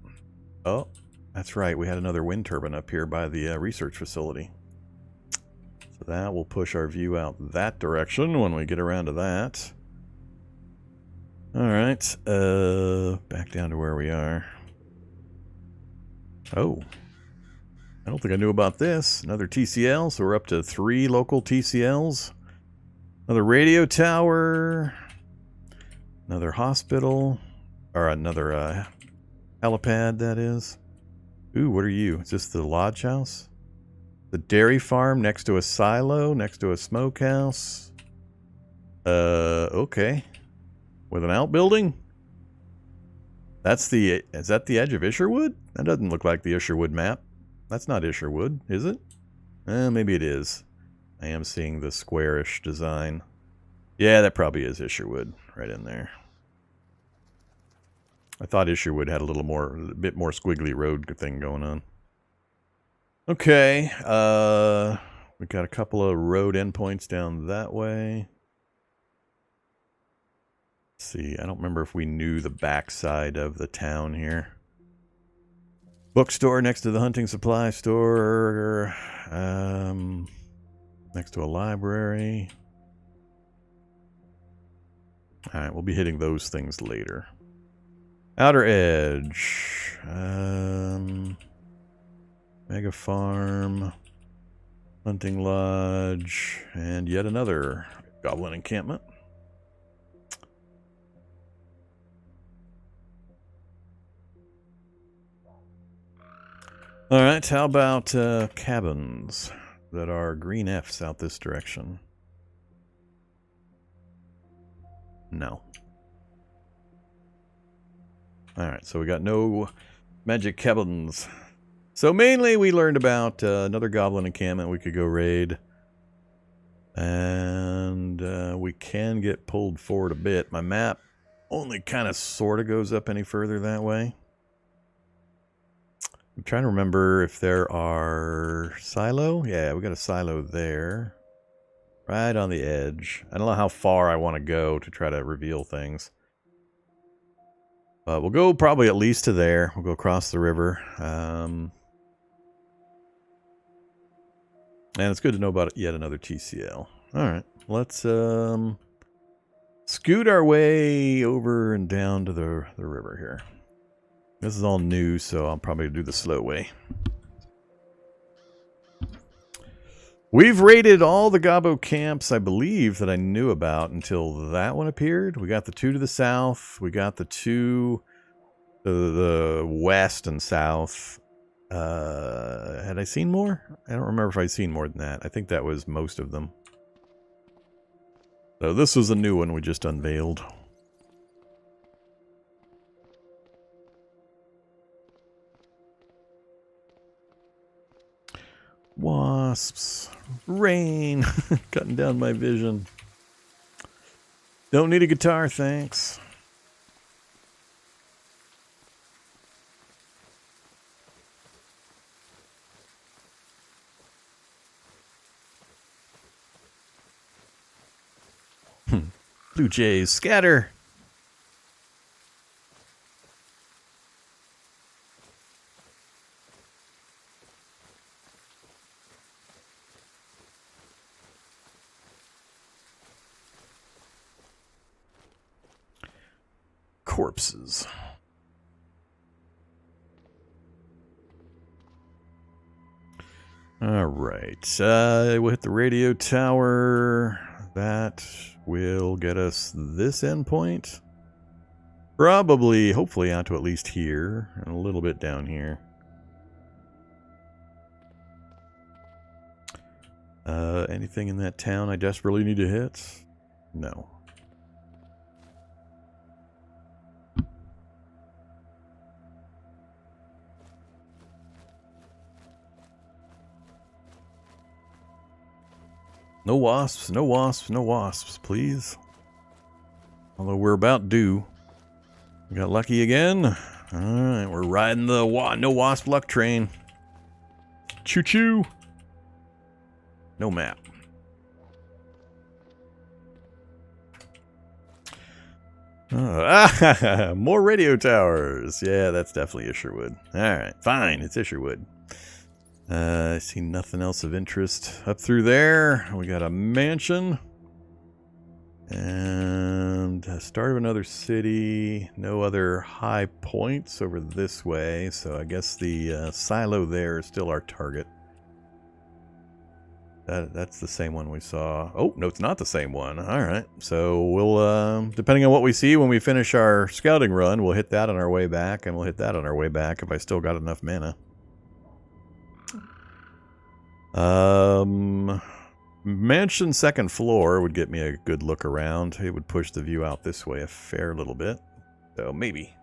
A: Oh, that's right. We had another wind turbine up here by the research facility. So that will push our view out that direction when we get around to that. Alright, back down to where we are. Oh, I don't think I knew about this. Another TCL, so we're up to 3 local TCLs. Another radio tower. Another hospital. Or another helipad, that is. Ooh, what are you? Is this the lodge house? The dairy farm next to a silo, next to a smokehouse. Okay. With an outbuilding? That's the... is that the edge of Isherwood? That doesn't look like the Isherwood map. That's not Isherwood, is it? Maybe it is. I am seeing the squarish design. Yeah, that probably is Isherwood right in there. I thought Isherwood had a bit more squiggly road thing going on. Okay, we got a couple of road endpoints down that way. Let's see, I don't remember if we knew the backside of the town here. Bookstore next to the hunting supply store. Next to a library. Alright, we'll be hitting those things later. Outer Edge. Mega Farm. Hunting Lodge. And yet another goblin encampment. Alright, how about cabins that are green Fs out this direction? No. Alright, so we got no magic cabins. So mainly we learned about another goblin encampment we could go raid. And we can get pulled forward a bit. My map only kind of sort of goes up any further that way. I'm trying to remember if there are silo. Yeah, we got a silo there. Right on the edge. I don't know how far I want to go to try to reveal things. But we'll go probably at least to there. We'll go across the river. And it's good to know about yet another TCL. Alright, let's scoot our way over and down to the river here. This is all new, so I'll probably do the slow way. We've raided all the Gobbo camps, I believe, that I knew about until that one appeared. We got the 2 to the south. We got the 2 to the west and south. Had I seen more? I don't remember if I'd seen more than that. I think that was most of them. So this was a new one we just unveiled. Wasps. Rain. Cutting down my vision. Don't need a guitar, thanks. Blue jays, scatter. Corpses. All right. We'll hit the radio tower. That will get us this endpoint. Probably, hopefully, out to at least here and a little bit down here. Anything in that town I desperately need to hit? No. No wasps, no wasps, no wasps, please. Although we're about due. We got lucky again. Alright, we're riding the no wasp luck train. Choo-choo. No map. More radio towers. Yeah, that's definitely Isherwood. Alright, fine, it's Isherwood. I see nothing else of interest up through there. We got a mansion. And start of another city. No other high points over this way. So I guess the silo there is still our target. That's the same one we saw. Oh, no, it's not the same one. All right. So we'll, depending on what we see when we finish our scouting run, we'll hit that on our way back. And we'll hit that on our way back if I still got enough mana. Mansion second floor would get me a good look around. It would push the view out this way a fair little bit. So maybe.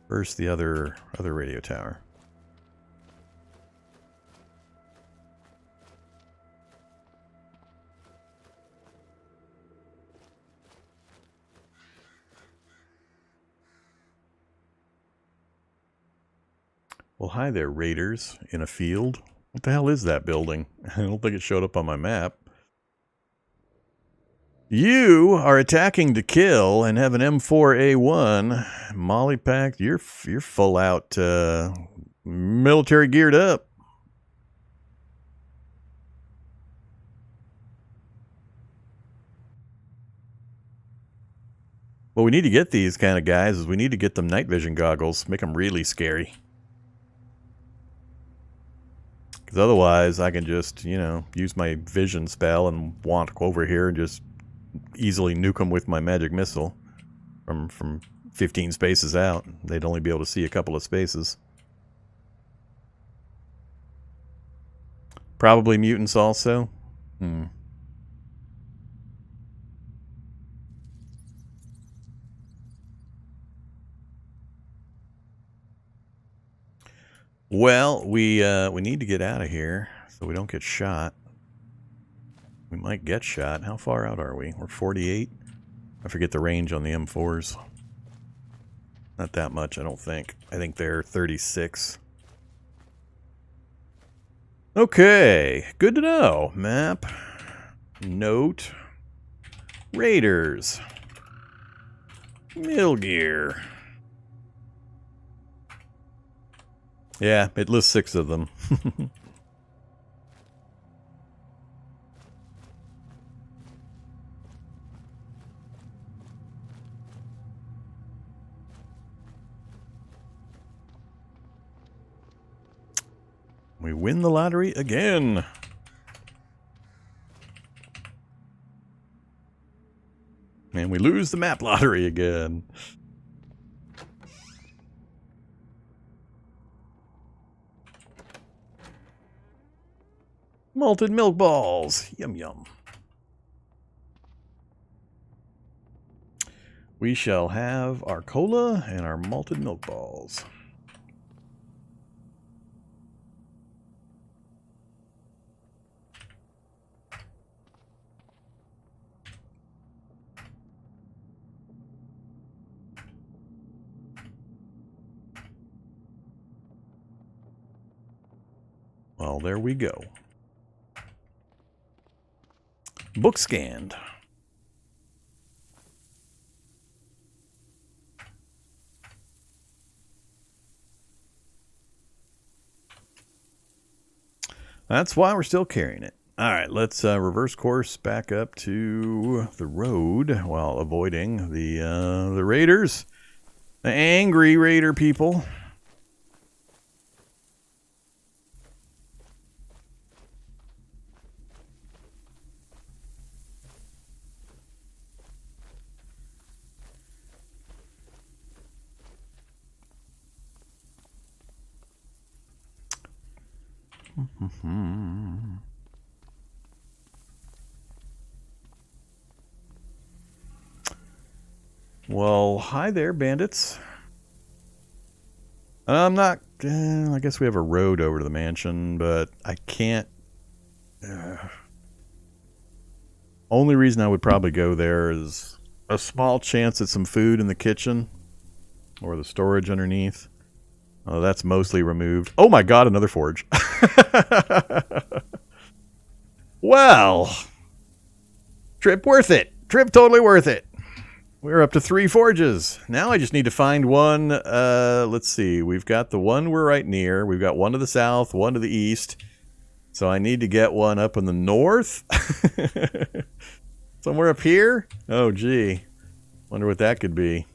A: First, the other radio tower. Well, hi there, raiders in a field. What the hell is that building? I don't think it showed up on my map. You are attacking to kill and have an M4A1. Molly packed, you're full out military geared up. What we need to get these kind of guys is we need to get them night vision goggles, make them really scary. Because otherwise, I can just, you know, use my vision spell and walk over here and just easily nuke them with my magic missile from 15 spaces out. They'd only be able to see a couple of spaces. Probably mutants also. Well, we need to get out of here so we don't get shot. We might get shot. How far out are we? We're 48. I forget the range on the M4s. Not that much, I don't think. I think they're 36. Okay, good to know. Map. Note. Raiders. Milgear. Yeah, it lists 6 of them. We win the lottery again. And we lose the map lottery again. Malted milk balls. Yum, yum. We shall have our cola and our malted milk balls. Well, there we go. Book scanned. That's why we're still carrying it. All right, let's reverse course back up to the road while avoiding the raiders, the angry raider people. Well, hi there, bandits. I'm not... I guess we have a road over to the mansion, but I can't... only reason I would probably go there is a small chance at some food in the kitchen or the storage underneath. Oh, that's mostly removed. Oh my god, another forge. Well, trip worth it. Trip totally worth it. We're up to 3 forges. Now I just need to find one. Let's see. We've got the one we're right near. We've got one to the south, one to the east. So I need to get one up in the north. Somewhere up here? Oh, gee. Wonder what that could be.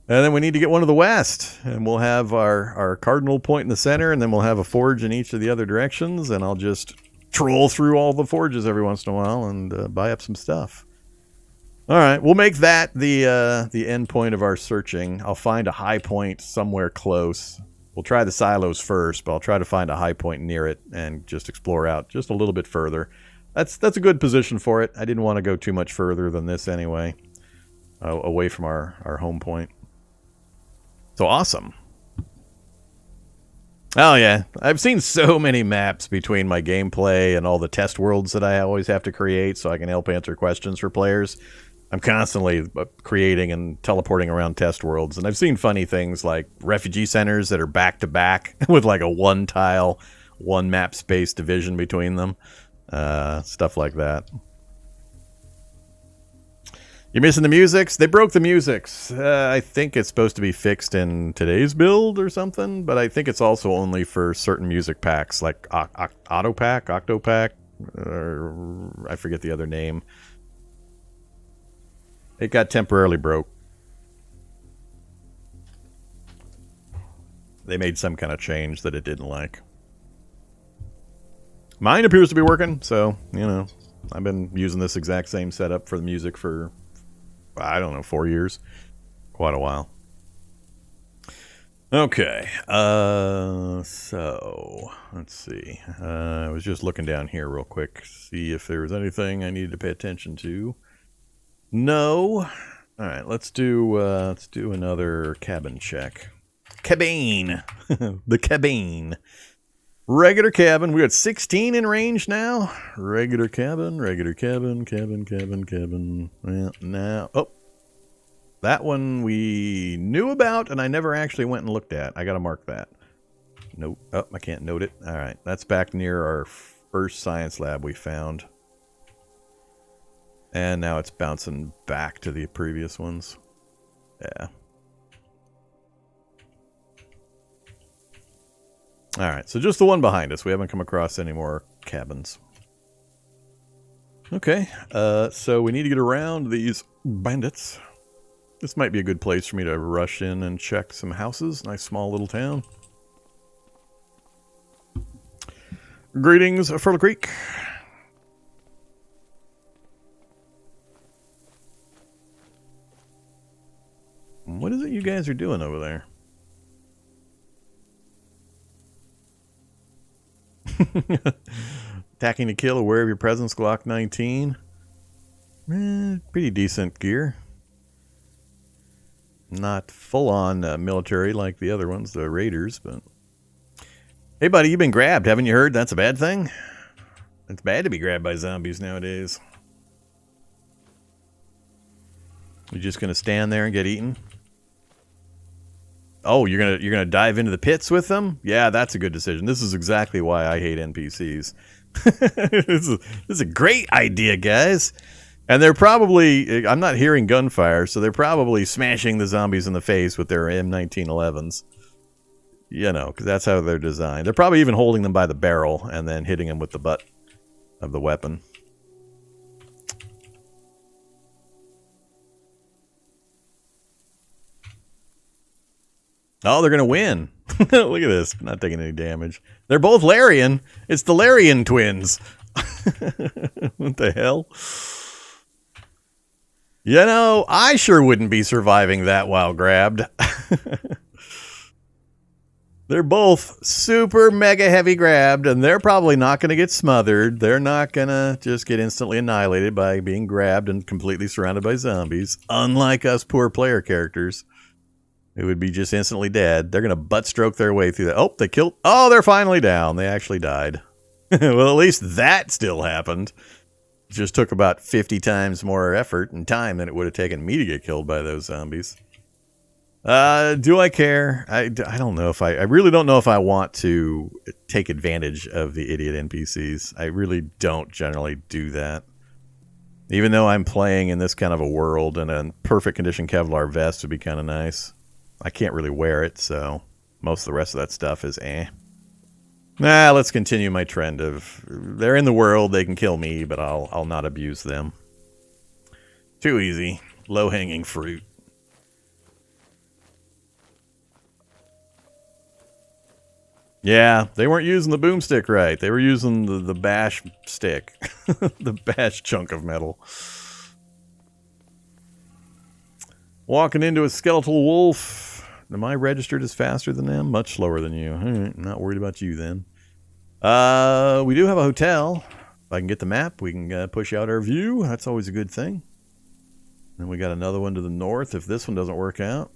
A: And then we need to get one to the west. And we'll have our cardinal point in the center. And then we'll have a forge in each of the other directions. And I'll just troll through all the forges every once in a while and buy up some stuff. All right, we'll make that the end point of our searching. I'll find a high point somewhere close. We'll try the silos first, but I'll try to find a high point near it and just explore out just a little bit further. That's a good position for it. I didn't want to go too much further than this anyway, away from our home point. So awesome. Oh yeah, I've seen so many maps between my gameplay and all the test worlds that I always have to create so I can help answer questions for players. I'm constantly creating and teleporting around test worlds, and I've seen funny things like refugee centers that are back-to-back with like a one-tile, one-map space division between them. Stuff like that. You're missing the musics? They broke the musics. I think it's supposed to be fixed in today's build or something, but I think it's also only for certain music packs, like Octopack, or I forget the other name. It got temporarily broke. They made some kind of change that it didn't like. Mine appears to be working, so, you know, I've been using this exact same setup for the music for, I don't know, 4 years. Quite a while. Okay, so, let's see. I was just looking down here real quick, see if there was anything I needed to pay attention to. No. All right, let's do another cabin check. Cabin. The cabin. Regular cabin. We got 16 in range now. Regular cabin. Well, now, oh, that one we knew about, and I never actually went and looked at. I got to mark that. Nope. Oh, I can't note it. All right, that's back near our first science lab we found. And now it's bouncing back to the previous ones. Yeah. Alright, so just the one behind us. We haven't come across any more cabins. Okay, so we need to get around these bandits. This might be a good place for me to rush in and check some houses. Nice small little town. Greetings, Fertile Creek. What is it you guys are doing over there? Attacking to kill, aware of your presence, Glock 19. Pretty decent gear. Not full-on military like the other ones, the Raiders, but... Hey, buddy, you've been grabbed. Haven't you heard that's a bad thing? It's bad to be grabbed by zombies nowadays. You're just gonna stand there and get eaten? Oh, you're gonna dive into the pits with them? Yeah, that's a good decision. This is exactly why I hate NPCs. This is a great idea, guys. And they're probably, I'm not hearing gunfire, so they're probably smashing the zombies in the face with their M1911s. You know, because that's how they're designed. They're probably even holding them by the barrel and then hitting them with the butt of the weapon. Oh, they're going to win. Look at this. Not taking any damage. They're both Larian. It's the Larian twins. What the hell? You know, I sure wouldn't be surviving that while grabbed. They're both super mega heavy grabbed, and they're probably not going to get smothered. They're not going to just get instantly annihilated by being grabbed and completely surrounded by zombies. Unlike us poor player characters, it would be just instantly dead. They're going to butt stroke their way through that. Oh, they killed. Oh, they're finally down. They actually died. Well, at least that still happened. It just took about 50 times more effort and time than it would have taken me to get killed by those zombies. Do I care? I don't know if I really don't know if I want to take advantage of the idiot NPCs. I really don't generally do that. Even though I'm playing in this kind of a world, and a perfect condition Kevlar vest would be kind of nice. I can't really wear it, so most of the rest of that stuff is eh. Nah, let's continue my trend of they're in the world, they can kill me, but I'll not abuse them. Too easy. Low-hanging fruit. Yeah, they weren't using the boomstick right. They were using the bash stick. The bash chunk of metal. Walking into a skeletal wolf. Am I registered as faster than them? Much slower than you. I'm not worried about you then. We do have a hotel. If I can get the map, we can push out our view. That's always a good thing. Then we got another one to the north if this one doesn't work out.